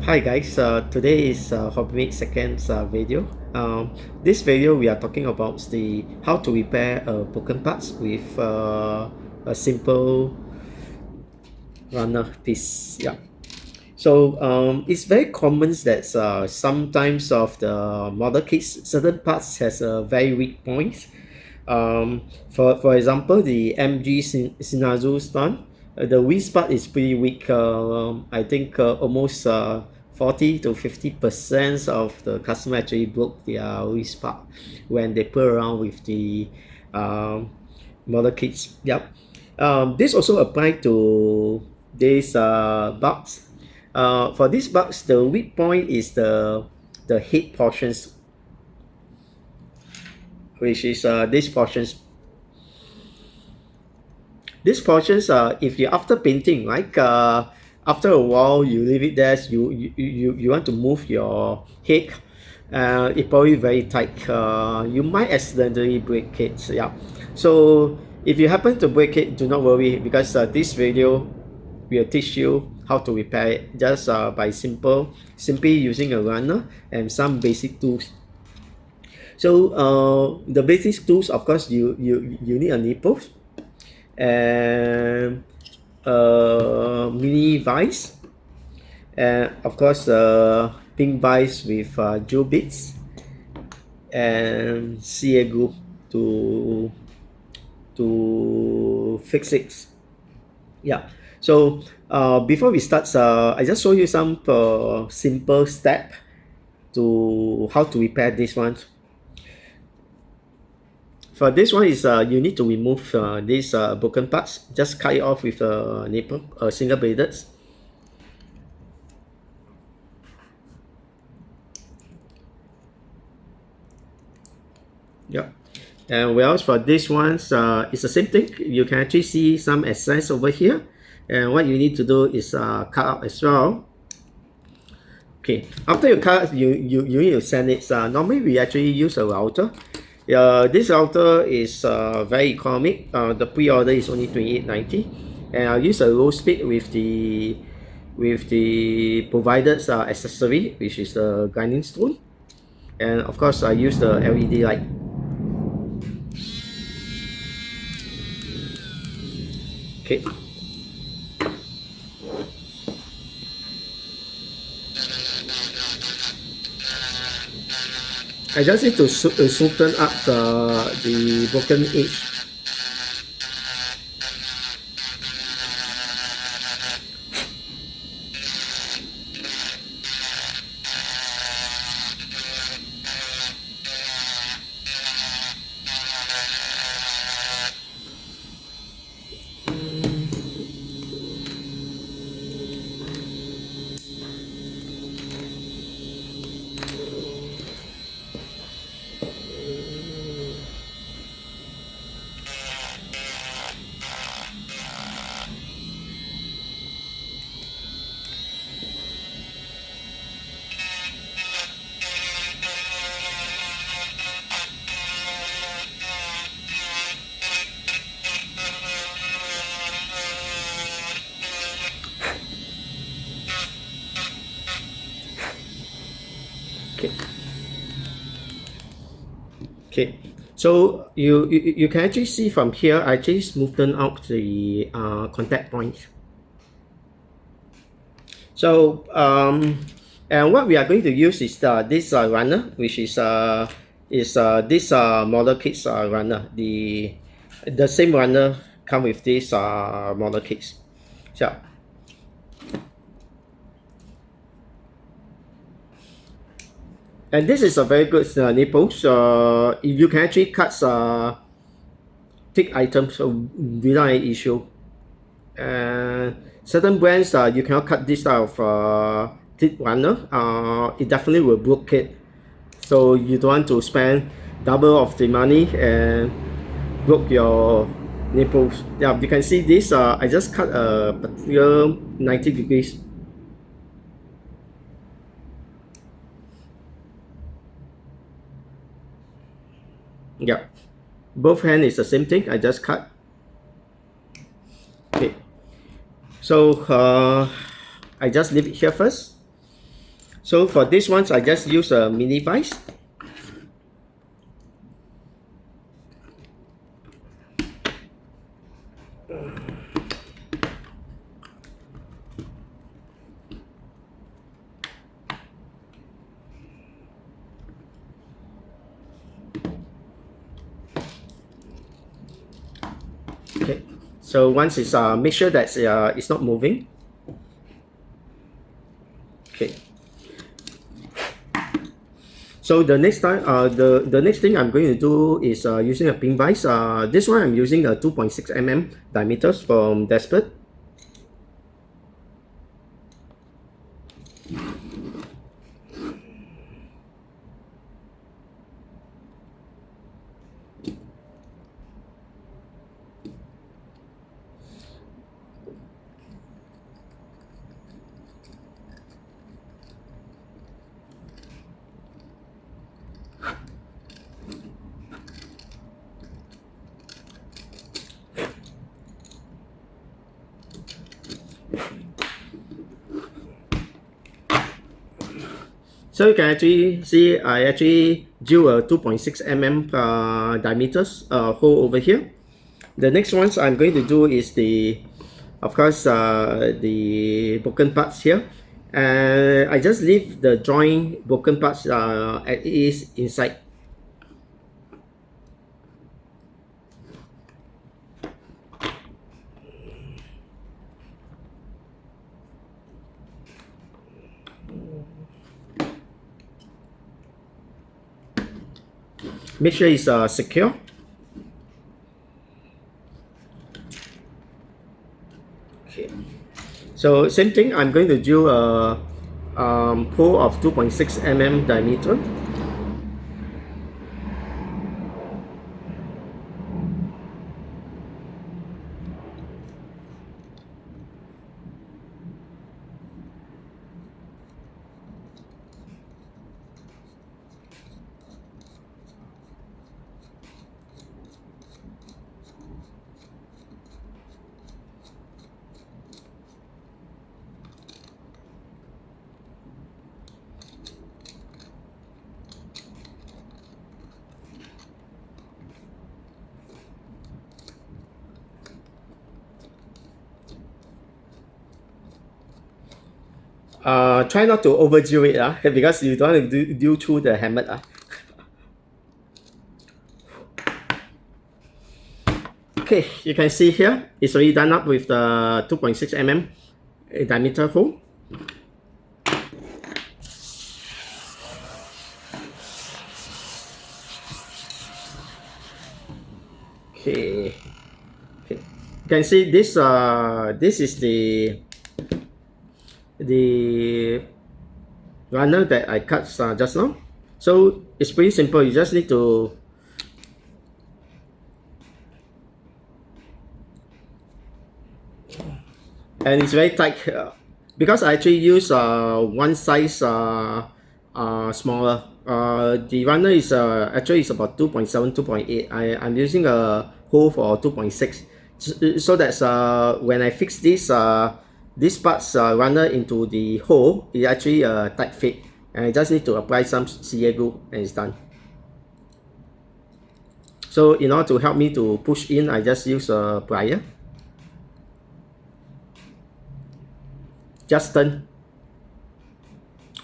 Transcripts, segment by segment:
Hi guys, today is Hobby second video. This video we are talking about the how to repair broken parts with a simple runner piece. Yeah. So it's very common that sometimes of the model kits, certain parts has a very weak point. For example, the MG Sinazu stand, the wrist part is pretty weak. I think almost 40 to 50% of the customer actually broke their wrist part when they play around with the um, model kits. Yep. This also apply to these bugs. For these bugs, the weak point is the head portions, which is these portions. These portions, if you after painting, like after a while you leave it there, you want to move your head, it probably very tight. You might accidentally break it. Yeah. So if you happen to break it, do not worry because this video will teach you how to repair it just by simply using a runner and some basic tools. So the basic tools, of course, you need a nipple and mini vise, and of course pink vise with jewel bits and CA glue to fix it. Yeah. So before we start, I just show you some simple step to how to repair this one. For this one is you need to remove these broken parts. Just cut it off with a nipple, single bladed. Yeah. And whereas for this ones, it's the same thing. You can actually see some excess over here. And what you need to do is cut out as well. Okay, after you cut, you need to sand it. Normally, we actually use a router. This router is very economic. The pre-order is only 28.90, and I'll use a low speed with the provided accessory, which is the grinding stone, and of course I use the LED light. Okay. I just need to smoothen up the broken edge. Okay. Okay. So you can actually see from here, I actually smoothen out the contact points. So and what we are going to use is this runner, which is this model kits runner. The same runner come with this model kits. So and this is a very good nipples. You can actually cut thick items without any issue. Certain brands you cannot cut this type of thick runner. It definitely will block it. So you don't want to spend double of the money and broke your nipples. Yeah, you can see this. I just cut a particular 90 degrees. Yeah, both hand is the same thing. I just cut. Okay, so I just leave it here first. So for this ones, I just use a mini vise. Okay, so once it's make sure that it's not moving. Okay. So the next time, the next thing I'm going to do is using a pin vise. This one I'm using a 2.6 mm diameters from Despot. So you can actually see I actually drill a 2.6 mm diameters hole over here. The next ones I'm going to do is of course, the broken parts here. And I just leave the joint broken parts at ease inside. Make sure it's secure. Okay. So same thing, I'm going to drill a hole of 2.6 mm diameter. Try not to over drill it because you don't want to drill through the hammer. Okay, you can see here it's already done up with the 2.6 mm diameter hole. Okay. Okay. You can see this is the runner that I cut just now. So it's pretty simple. You just need to and it's very tight because I actually use one size smaller. The runner is actually is about 2.7, 2.8. I'm using a hole for 2.6 so that when I fix this parts runner into the hole, it actually tight fit, and I just need to apply some CA glue and it's done. So in order to help me to push in, I just use a plier. Just turn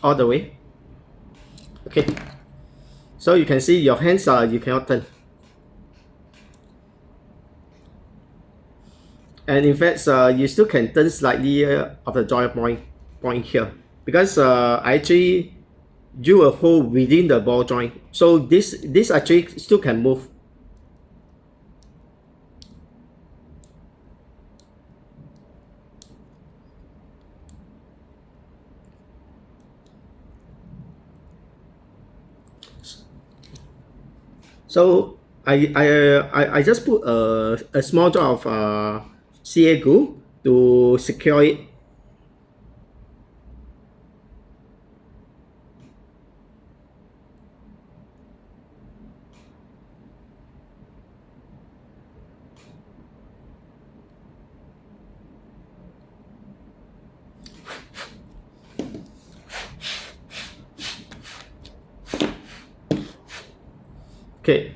all the way. Okay, so you can see your hands you cannot turn, and in fact you still can turn slightly of the joint point here because I actually drill a hole within the ball joint, so this actually still can move. So I just put a small drop of CA glue to secure it. Okay,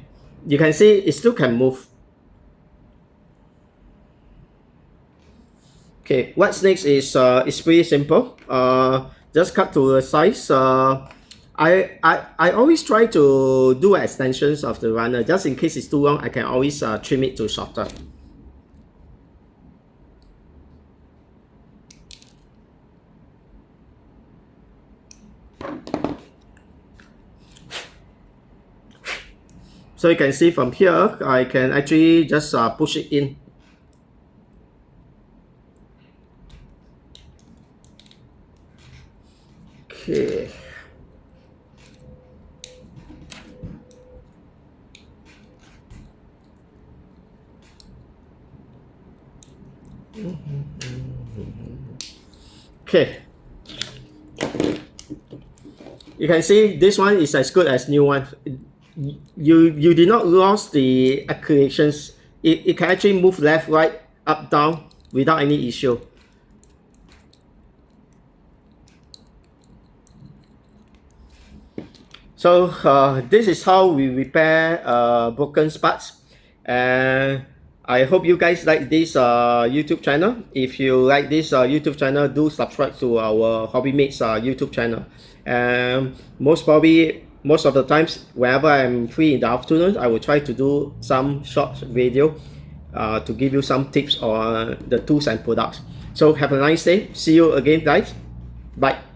you can see it still can move. Okay, what's next is it's pretty simple. Just cut to the size. I always try to do extensions of the runner just in case it's too long. I can always trim it to shorter. So you can see from here, I can actually just push it in. Okay. Okay. You can see this one is as good as new one. You did not lose the accretions. It can actually move left, right, up, down without any issue. So this is how we repair broken parts, and I hope you guys like this YouTube channel. If you like this YouTube channel, do subscribe to our Hobby Mates YouTube channel. And most of the times, whenever I'm free in the afternoon, I will try to do some short video to give you some tips on the tools and products. So have a nice day. See you again, guys. Bye.